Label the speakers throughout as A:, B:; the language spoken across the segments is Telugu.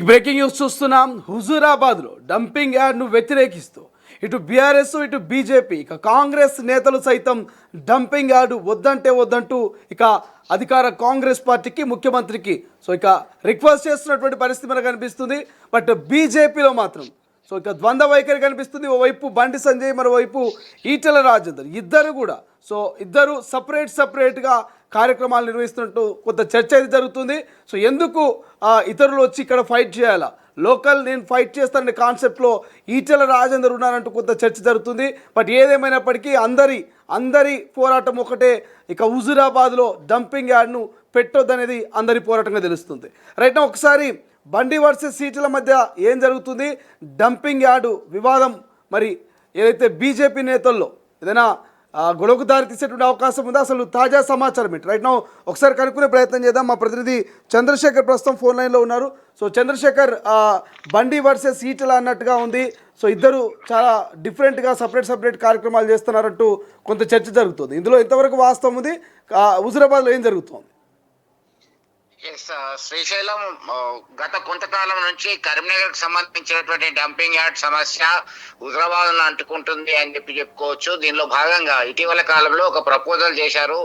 A: బిగ్ బ్రేకింగ్ న్యూస్ చూస్తున్నాం. హుజూరాబాద్లో డంపింగ్ యార్డ్ను వ్యతిరేకిస్తూ ఇటు బీఆర్ఎస్ ఇటు బీజేపీ ఇక కాంగ్రెస్ నేతలు సైతం డంపింగ్ యార్డు వద్దంటే వద్దంటూ ఇక అధికార కాంగ్రెస్ పార్టీకి ముఖ్యమంత్రికి ఇక రిక్వెస్ట్ చేస్తున్నటువంటి పరిస్థితి మనకు కనిపిస్తుంది. బట్ బీజేపీలో మాత్రం ఇక ద్వంద్వ వైఖరి కనిపిస్తుంది. ఓవైపు బండి సంజయ్, మరోవైపు ఈటెల రాజేందర్ ఇద్దరు సపరేట్గా కార్యక్రమాలు నిర్వహిస్తున్నట్టు కొంత చర్చ అయితే జరుగుతుంది. ఎందుకు ఇతరులు వచ్చి ఇక్కడ ఫైట్ చేయాలా, లోకల్ నేను ఫైట్ చేస్తాననే కాన్సెప్ట్లో ఈటెల రాజేందర్ ఉన్నారంటూ కొంత చర్చ జరుగుతుంది. బట్ ఏదేమైనప్పటికీ అందరి పోరాటం ఒకటే, ఇక హుజూరాబాద్లో డంపింగ్ యార్డ్ను పెట్టొద్దనేది అందరి పోరాటంగా తెలుస్తుంది. రైట్ నా ఒకసారి బండి వర్సెస్ ఈటెల మధ్య ఏం జరుగుతుంది, డంపింగ్ యార్డు వివాదం మరి ఏదైతే బీజేపీ నేతల్లో ఏదైనా గొడవకు దారి తీసేటువంటి అవకాశం ఉందా, అసలు తాజా సమాచారం ఏంటి రైట్ నౌ ఒకసారి కనుక్కునే ప్రయత్నం చేద్దాం. మా ప్రతినిధి చంద్రశేఖర్ ప్రస్తుతం ఫోన్ లైన్లో ఉన్నారు. చంద్రశేఖర్, బండి వర్సెస్ ఈటెల అన్నట్టుగా ఉంది. ఇద్దరు చాలా డిఫరెంట్గా సపరేట్ కార్యక్రమాలు చేస్తున్నారంటూ కొంత చర్చ జరుగుతుంది. ఇందులో ఎంతవరకు వాస్తవం ఉంది, హుజూరాబాద్లో ఏం జరుగుతుంది?
B: శ్రీశైలం గత కొంతకాలం నుంచి కరీంనగర్ కు సంబంధించినటువంటి డంపింగ్ యార్డ్ సమస్య హుజరాబాద్ అంటుకుంటుంది అని చెప్పుకోవచ్చు. దీనిలో భాగంగా ఇటీవల కాలంలో ఒక ప్రపోజల్ చేశారు.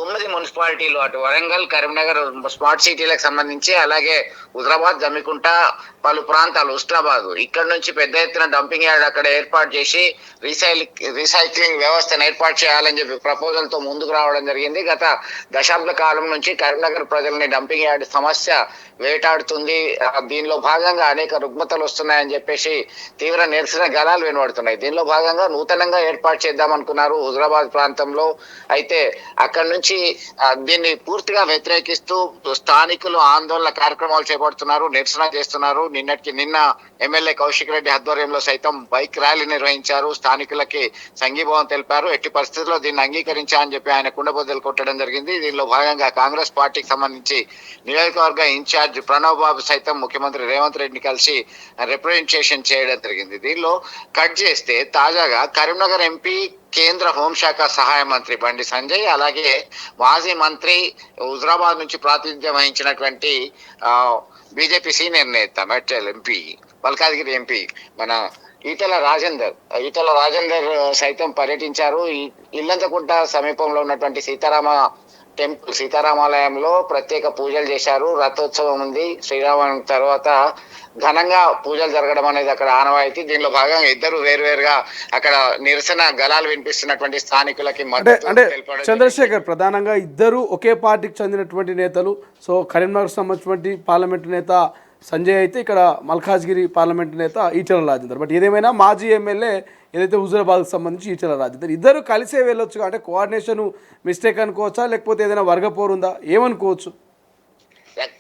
B: 9 మున్సిపాలిటీలు, అటు వరంగల్, కరీంనగర్ స్మార్ట్ సిటీలకు సంబంధించి, అలాగే హుజరాబాద్, జమ్మికుంట, పలు ప్రాంతాలు, ఉస్మానాబాద్, ఇక్కడ నుంచి పెద్ద ఎత్తున డంపింగ్ యార్డ్ అక్కడ ఏర్పాటు చేసి రీసైక్లింగ్ వ్యవస్థను ఏర్పాటు చేయాలని చెప్పి ప్రపోజల్ తో ముందుకు రావడం జరిగింది. గత దశాబ్ద కాలం నుంచి కరీంనగర్ ప్రజల్ని డంపింగ్ యార్డ్ సమస్య వేటాడుతుంది. దీనిలో భాగంగా అనేక రుగ్మతలు వస్తున్నాయని చెప్పేసి తీవ్ర నిరసన గళాలు వినబడుతున్నాయి. దీనిలో భాగంగా నూతనంగా ఏర్పాటు చేద్దాం అనుకున్నారు హుజరాబాద్ ప్రాంతంలో. అయితే అక్కడి నుంచి దీన్ని పూర్తిగా వ్యతిరేకిస్తూ స్థానికులు ఆందోళన కార్యక్రమాలు చేపడుతున్నారు, నిరసన చేస్తున్నారు. నిన్న ఎమ్మెల్యే కౌశిక్ రెడ్డి ఆధ్వర్యంలో సైతం బైక్ ర్యాలీ నిర్వహించారు, స్థానికులకి సంఘీభావం తెలిపారు. ఎట్టి పరిస్థితుల్లో దీన్ని అంగీకరించా అని చెప్పి ఆయన కుండబద్దలు కొట్టడం జరిగింది. దీనిలో భాగంగా కాంగ్రెస్ పార్టీకి సంబంధించి నియోజకవర్గ ఇన్ఛార్జ్ ప్రణవ్ బాబు సైతం ముఖ్యమంత్రి రేవంత్ రెడ్డిని కలిసి రిప్రజెంటేషన్ చేయడం జరిగింది. దీనిలో కట్ చేస్తే తాజాగా కరీంనగర్ ఎంపీ, కేంద్ర హోంశాఖ సహాయ మంత్రి బండి సంజయ్, అలాగే మాజీ మంత్రి, హుజరాబాద్ నుంచి ప్రాతినిధ్యం వహించినటువంటి బీజేపీ సీనియర్ నేత మెట్రల్ ఎంపీ, మల్కాజ్గిరి ఎంపీ మన ఈటెల రాజేందర్ సైతం పర్యటించారు. ఇల్లంతకుంట సమీపంలో ఉన్నటువంటి సీతారామాలయంలో ప్రత్యేక పూజలు చేశారు. రథోత్సవం ఉంది. శ్రీరామం తర్వాత ఘనంగా పూజలు జరగడం అనేది అక్కడ ఆనవాయితీ. దీనిలో భాగంగా ఇద్దరు వేరువేరుగా అక్కడ నిరసన గళాలు వినిపిస్తున్నటువంటి స్థానికులకి
A: అంటే చంద్రశేఖర్, ప్రధానంగా ఇద్దరు ఒకే పార్టీకి చెందినటువంటి నేతలు. కరీంనగర్ సంబంధించినటువంటి పార్లమెంటు నేత సంజయ్ అయితే, ఇక్కడ మల్కాజ్గిరి పార్లమెంటు నేత ఈటెల రాజేందర్. బట్ ఏదేమైనా మాజీ ఎమ్మెల్యే ఏదైతే హుజూరాబాద్కి సంబంధించి ఈటెల రాజేందర్, ఇద్దరు కలిసే వెళ్ళొచ్చు. అంటే కోఆర్డినేషన్ మిస్టేక్ అనుకోవచ్చా, లేకపోతే ఏదైనా వర్గపోరు ఉందా, ఏమనుకోవచ్చు?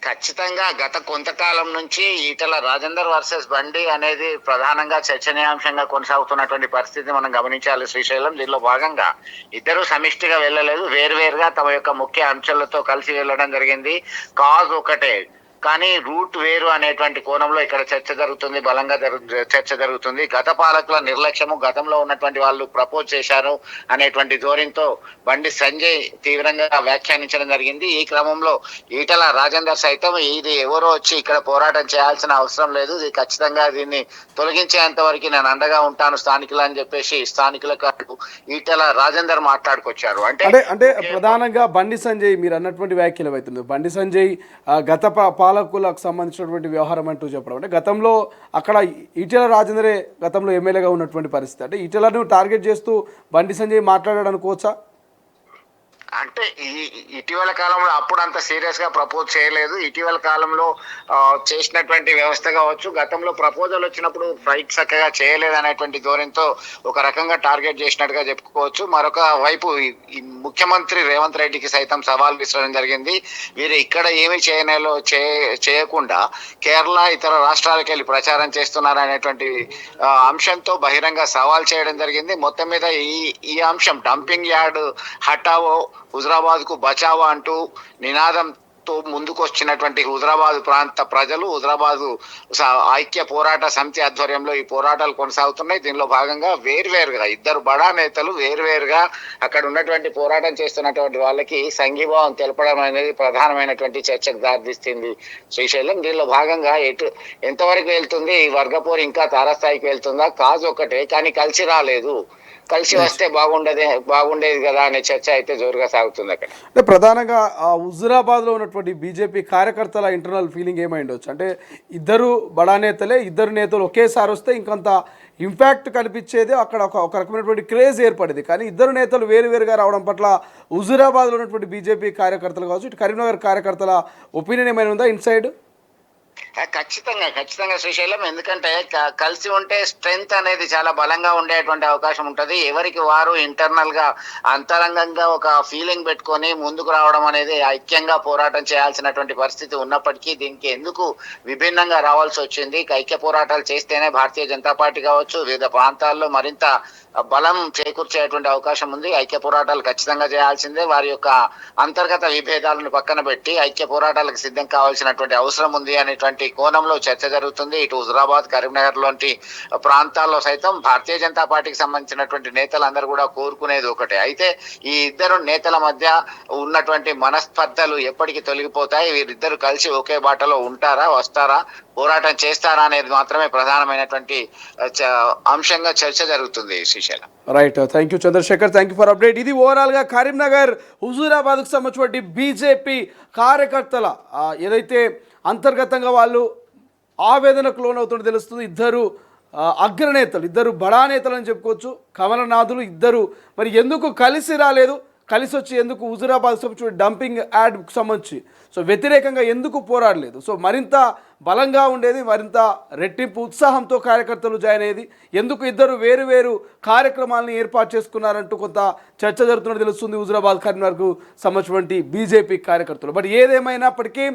B: ఖచ్చితంగా గత కొంతకాలం నుంచి ఈటెల రాజేందర్ వర్సెస్ బండి అనేది ప్రధానంగా చర్చనీయాంశంగా కొనసాగుతున్నటువంటి పరిస్థితి మనం గమనించాలి శ్రీశైలం. దీనిలో భాగంగా ఇద్దరు సమిష్టిగా వెళ్ళలేదు, వేరువేరుగా తమ యొక్క ముఖ్య అంశాలతో కలిసి వెళ్ళడం జరిగింది. కాజ్ ఒకటే కానీ రూట్ వేరు అనేటువంటి కోణంలో ఇక్కడ బలంగా చర్చ జరుగుతుంది. గత పాలకుల నిర్లక్ష్యము, గతంలో ఉన్నటువంటి వాళ్ళు ప్రపోజ్ చేశారు అనేటువంటి ధోరణితో బండి సంజయ్ తీవ్రంగా వ్యాఖ్యానించడం జరిగింది. ఈ క్రమంలో ఈటెల రాజేందర్ సైతం ఇది ఎవరో వచ్చి ఇక్కడ పోరాటం చేయాల్సిన అవసరం లేదు, ఇది ఖచ్చితంగా దీన్ని తొలగించేంత వరకు నేను అండగా ఉంటాను స్థానికులు అని చెప్పేసి స్థానికులకు ఈటెల రాజేందర్ మాట్లాడుకొచ్చారు.
A: అంటే ప్రధానంగా బండి సంజయ్ మీరు అన్నటువంటి వ్యాఖ్యలు అవుతుంది. బండి సంజయ్ గత పాలకులకు సంబంధించినటువంటి వ్యవహారం అంటూ చెప్పడం, అంటే గతంలో అక్కడ ఈటెల రాజేందరే గతంలో ఎమ్మెల్యేగా ఉన్నటువంటి పరిస్థితి. అంటే ఈటెలను టార్గెట్ చేస్తూ బండి సంజయ్ మాట్లాడాడు అనుకోవచ్చా?
B: అంటే ఇటీవల కాలంలో అప్పుడు అంత సీరియస్ గా ప్రపోజ్ చేయలేదు. ఇటీవల కాలంలో చేసినటువంటి వ్యవస్థ కావచ్చు, గతంలో ప్రపోజల్ వచ్చినప్పుడు ఫైట్ చక్కగా చేయలేదు అనేటువంటి ధోరణితో ఒక రకంగా టార్గెట్ చేసినట్టుగా చెప్పుకోవచ్చు. మరొక వైపు ఈ ముఖ్యమంత్రి రేవంత్ రెడ్డికి సైతం సవాల్ విసరడం జరిగింది. వీరు ఇక్కడ ఏమి చేయకుండా కేరళ, ఇతర రాష్ట్రాలకు వెళ్ళి ప్రచారం చేస్తున్నారు అనేటువంటి అంశంతో బహిరంగ సవాల్ చేయడం జరిగింది. మొత్తం మీద ఈ అంశం డంపింగ్ యార్డ్ హటావో, హుజరాబాద్ కు బచావో అంటూ నినాదం కోరుతూ ముందుకు వచ్చినటువంటి హుజరాబాద్ ప్రాంత ప్రజలు, హుజరాబాద్ ఐక్య పోరాట సమితి ఆధ్వర్యంలో ఈ పోరాటాలు కొనసాగుతున్నాయి. దీనిలో భాగంగా వేర్వేరుగా ఇద్దరు బడా నేతలు వేర్వేరుగా అక్కడ ఉన్నటువంటి పోరాటం చేస్తున్నటువంటి వాళ్ళకి సంఘీభావం తెలపడం అనేది ప్రధానమైనటువంటి చర్చకు దారితీస్తుంది శ్రీశైలం. దీనిలో భాగంగా ఎంతవరకు వెళ్తుంది ఈ వర్గపోరు, ఇంకా తారస్థాయికి వెళ్తుందా? కాదు ఒకటే, కానీ కలిసి రాలేదు. కలిసి వస్తే బాగుండేది కదా అనే చర్చ అయితే జోరుగా సాగుతుంది అక్కడ.
A: అంటే ప్రధానంగా హుజురాబాద్లో ఉన్నటువంటి బీజేపీ కార్యకర్తల ఇంటర్నల్ ఫీలింగ్ ఏమై ఉండొచ్చు అంటే ఇద్దరు బడా నేతలే, ఇద్దరు నేతలు ఒకేసారి వస్తే ఇంకొంత ఇంపాక్ట్ కనిపించేది, అక్కడ ఒక రకమైనటువంటి క్రేజ్ ఏర్పడేది. కానీ ఇద్దరు నేతలు వేరువేరుగా రావడం పట్ల హుజురాబాద్లో ఉన్నటువంటి బీజేపీ కార్యకర్తలు కావచ్చు, ఇటు కరీంనగర్ కార్యకర్తల ఒపీనియన్ ఏమైనా ఉందా ఇన్సైడ్?
B: ఖచ్చితంగా శ్రీశైలం. ఎందుకంటే కలిసి ఉంటే స్ట్రెంగ్త్ అనేది చాలా బలంగా ఉండేటువంటి అవకాశం ఉంటది. ఎవరికి వారు ఇంటర్నల్ గా అంతరంగంగా ఒక ఫీలింగ్ పెట్టుకొని ముందుకు రావడం అనేది ఐక్యంగా పోరాటం చేయాల్సినటువంటి పరిస్థితి ఉన్నప్పటికీ దీనికి ఎందుకు విభిన్నంగా రావాల్సి వచ్చింది? ఐక్య పోరాటాలు చేస్తేనే భారతీయ జనతా పార్టీ కావచ్చు వివిధ ప్రాంతాల్లో మరింత బలం చేకూర్చేటువంటి అవకాశం ఉంది. ఐక్య పోరాటాలు ఖచ్చితంగా చేయాల్సిందే. వారి యొక్క అంతర్గత విభేదాలను పక్కన పెట్టి ఐక్య పోరాటాలకు సిద్ధం కావాల్సినటువంటి అవసరం ఉంది అనేటువంటి కోణంలో చర్చ జరుగుతుంది. ఇటు హుజరాబాద్, కరీంనగర్ లాంటి ప్రాంతాల్లో సైతం భారతీయ జనతా పార్టీకి సంబంధించినటువంటి నేతలందరూ కూడా కోరుకునేది ఒకటే. అయితే ఈ ఇద్దరు నేతల మధ్య ఉన్నటువంటి మనస్పర్ధలు ఎప్పటికీ తొలగిపోతాయి? వీరిద్దరు కలిసి ఒకే బాటలో ఉంటారా, వస్తారా, పోరాటం చేస్తారా అనేది మాత్రమే ప్రధానమైనటువంటి అంశంగా చర్చ జరుగుతుంది Srisailam.
A: Right, thank you Chandrashekar, thank you for update. ఇది ఓవరాల్గా కరీంనగర్ హుజూరాబాద్కు సంబంధించినటువంటి బీజేపీ కార్యకర్తల ఏదైతే అంతర్గతంగా వాళ్ళు ఆవేదనకు లోనవుతుందో తెలుస్తుంది. ఇద్దరు అగ్రనేతలు, ఇద్దరు బడా నేతలు అని చెప్పుకోవచ్చు, కమలనాథులు ఇద్దరు మరి ఎందుకు కలిసి రాలేదు, కలిసి వచ్చి ఎందుకు హుజూరాబాద్ సంబంధించి డంపింగ్ యాడ్కు సంబంధించి సో వ్యతిరేకంగా ఎందుకు పోరాడలేదు? సో మరింత బలంగా ఉండేది, మరింత రెట్టింపు ఉత్సాహంతో కార్యకర్తలు జాయిన్ అయ్యేది. ఎందుకు ఇద్దరు వేరు వేరు కార్యక్రమాలను ఏర్పాటు చేసుకున్నారంటూ కొంత చర్చ జరుగుతున్నట్టు తెలుస్తుంది హుజూరాబాద్ కరీంనగర్కు సంబంధించినటువంటి బీజేపీ కార్యకర్తలు. బట్ ఏదేమైనప్పటికీ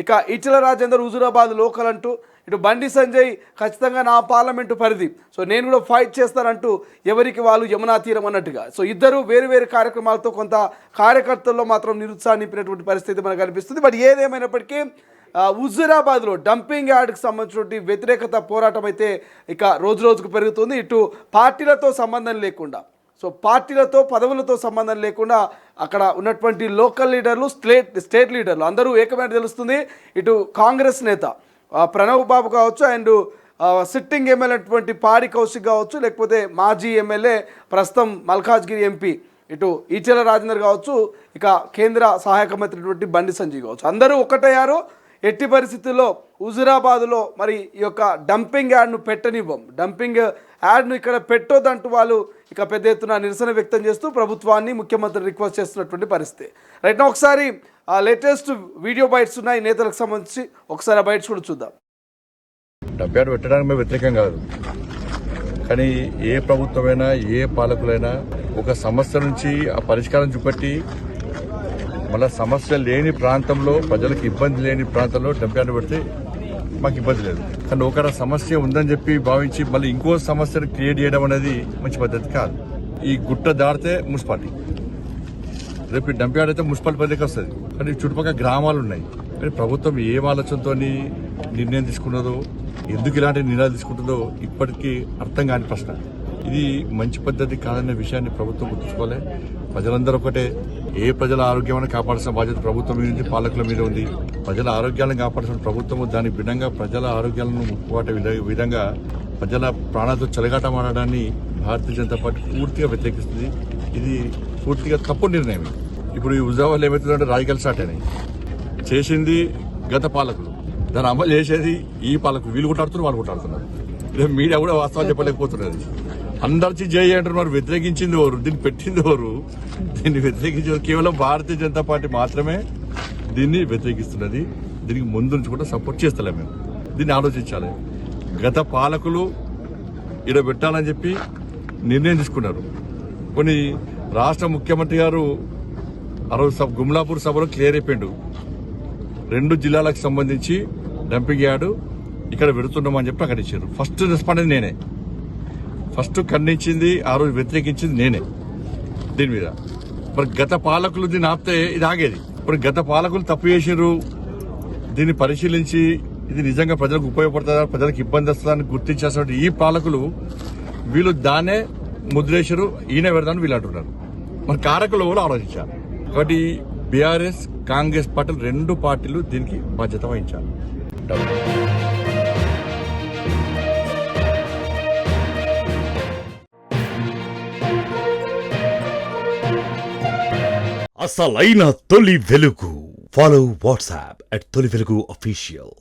A: ఇక ఈటెల రాజేందర్ హుజూరాబాద్ లోకల్ అంటూ, ఇటు బండి సంజయ్ ఖచ్చితంగా నా పార్లమెంటు పరిధి, సో నేను కూడా ఫైట్ చేస్తానంటూ ఎవరికి వాళ్ళు యమునా తీరం అన్నట్టుగా సో ఇద్దరు వేరు వేరు కార్యక్రమాలతో కొంత కార్యకర్తల్లో మాత్రం నిరుత్సాహం నింపినటువంటి పరిస్థితి మనకు కనిపిస్తుంది. బట్ ఏదేమైనప్పటికీ హుజూరాబాద్లో డంపింగ్ యార్డ్కి సంబంధించినటువంటి వ్యతిరేకత పోరాటం అయితే ఇక రోజు రోజుకు పెరుగుతుంది. ఇటు పార్టీలతో సంబంధం లేకుండా, సో పార్టీలతో పదవులతో సంబంధం లేకుండా అక్కడ ఉన్నటువంటి లోకల్ లీడర్లు, స్టేట్ లీడర్లు అందరూ ఏకమైన తెలుస్తుంది. ఇటు కాంగ్రెస్ నేత ప్రణవ్ బాబు కావచ్చు, అండ్ సిట్టింగ్ ఎమ్మెల్యే అటువంటి పాడి కౌశిక్ కావచ్చు, లేకపోతే మాజీ ఎమ్మెల్యే ప్రస్తుతం మల్కాజ్గిరి ఎంపీ ఇటు ఈటెల రాజేందర్ కావచ్చు, ఇక కేంద్ర సహాయక మంత్రి బండి సంజయ్ కావచ్చు, అందరూ ఒకటయ్యారు. ఎట్టి పరిస్థితుల్లో హుజూరాబాద్లో మరి ఈ యొక్క డంపింగ్ యాడ్ను పెట్టనివ్వం, డంపింగ్ యాడ్ను ఇక్కడ పెట్టొద్దంటూ వాళ్ళు ఇక పెద్ద ఎత్తున నిరసన వ్యక్తం చేస్తూ ప్రభుత్వాన్ని, ముఖ్యమంత్రి రిక్వెస్ట్ చేస్తున్నటువంటి పరిస్థితి. రైట్, నా ఒకసారి లేటెస్ట్ వీడియో బైట్స్ ఉన్నాయి నేతలకు సంబంధించి, ఒకసారి ఆ బైట్స్ కూడా చూద్దాం.
C: డంపింగ్ యార్డ్ పెట్టడానికి మేము వ్యతిరేకం కాదు, కానీ ఏ ప్రభుత్వమైనా ఏ పాలకులైనా ఒక సమస్య నుంచి ఆ పరిష్కారం చూపెట్టి మళ్ళీ సమస్య లేని ప్రాంతంలో, ప్రజలకు ఇబ్బంది లేని ప్రాంతంలో డంపింగ్ యార్డ్ పెడితే మాకు ఇబ్బంది లేదు. కానీ ఒకరి సమస్య ఉందని చెప్పి భావించి మళ్ళీ ఇంకో సమస్యను క్రియేట్ చేయడం అనేది మంచి పద్ధతి కాదు. ఈ గుట్ట దాడితే మున్సిపాలిటీ, రేపు ఈ డంపింగ్ యార్డ్ అయితే మున్సిపాలిటీ పరిధికి వస్తుంది. కానీ చుట్టుపక్కల గ్రామాలు ఉన్నాయి. కానీ ప్రభుత్వం ఏం ఆలోచనతో నిర్ణయం తీసుకున్నదో, ఎందుకు ఇలాంటి నిర్ణయాలు తీసుకుంటుందో ఇప్పటికీ అర్థం కాని ప్రశ్న. ఇది మంచి పద్ధతి కాదనే విషయాన్ని ప్రభుత్వం గుర్తుంచుకోవాలి. ప్రజలందరూ ఒకటే, ఏ ప్రజల ఆరోగ్యాన్ని కాపాడాల్సిన బాధ్యత ప్రభుత్వం మీద ఉంది, పాలకుల మీద ఉంది. ప్రజల ఆరోగ్యాలను కాపాడాల్సిన ప్రభుత్వం దానికి భిన్నంగా ప్రజల ఆరోగ్యాలను ముక్కుబాట విధంగా ప్రజల ప్రాణాలతో చెలగాటమాడడాన్ని భారతీయ జనతా పార్టీ పూర్తిగా వ్యతిరేకిస్తుంది. ఇది పూర్తిగా తప్పు నిర్ణయం. ఇప్పుడు ఈ హుజూరాబాద్లో ఏమవుతుందంటే రాజకీయాలు స్టార్ట్ అయినాయి. చేసింది గత పాలకులు, దాన్ని అమలు చేసేది ఈ పాలకులు. వీళ్ళు కొట్టాడుతున్నారు, వాళ్ళు కొట్టాడుతున్నారు. మీడియా కూడా వాస్తవాలు చెప్పలేకపోతున్నది. అందరికీ జై అంటున్నారు. వ్యతిరేకించింది ఎవరు? దీన్ని పెట్టింది ఎవరు? దీన్ని వ్యతిరేకించేది కేవలం భారతీయ జనతా పార్టీ మాత్రమే దీన్ని వ్యతిరేకిస్తున్నది. దీనికి ముందు నుంచి కూడా సపోర్ట్ చేస్తలేము మేము. దీన్ని ఆలోచించాలి. గత పాలకులు ఇక్కడ పెట్టాలని చెప్పి నిర్ణయం తీసుకున్నారు. కొన్ని రాష్ట్ర ముఖ్యమంత్రి గారు ఆ రోజు గుమ్లాపూర్ సభలో క్లియర్ అయిపోయిండు, 2 జిల్లాలకు సంబంధించి డంపింగ్ యార్డు ఇక్కడ పెడుతున్నామని చెప్పి ప్రకటించారు. ఫస్ట్ రెస్పాండ్ నేనే, ఫస్ట్ ఖండించింది, ఆ రోజు వ్యతిరేకించింది నేనే దీని మీద. మరి గత పాలకులు దీన్ని ఆపితే ఇది ఆగేది. ఇప్పుడు గత పాలకులు తప్పు చేసిర్రు, దీన్ని పరిశీలించి ఇది నిజంగా ప్రజలకు ఉపయోగపడుతుందా, ప్రజలకు ఇబ్బంది వస్తుందని గుర్తించాల్సిన ఈ పాలకులు వీళ్ళు దాన్నే ముద్రేశారు, ఈయన పెడతాను వీళ్ళు అంటున్నారు. మరి కారకులు కూడా ఆలోచించాలి. కాబట్టి బీఆర్ఎస్ కాంగ్రెస్ పార్టీలు రెండు పార్టీలు దీనికి బాధ్యత వహించాలి.
D: అసలైన తొలి వెలుగు. ఫాలో వాట్సాప్ @తొలి వెలుగు official.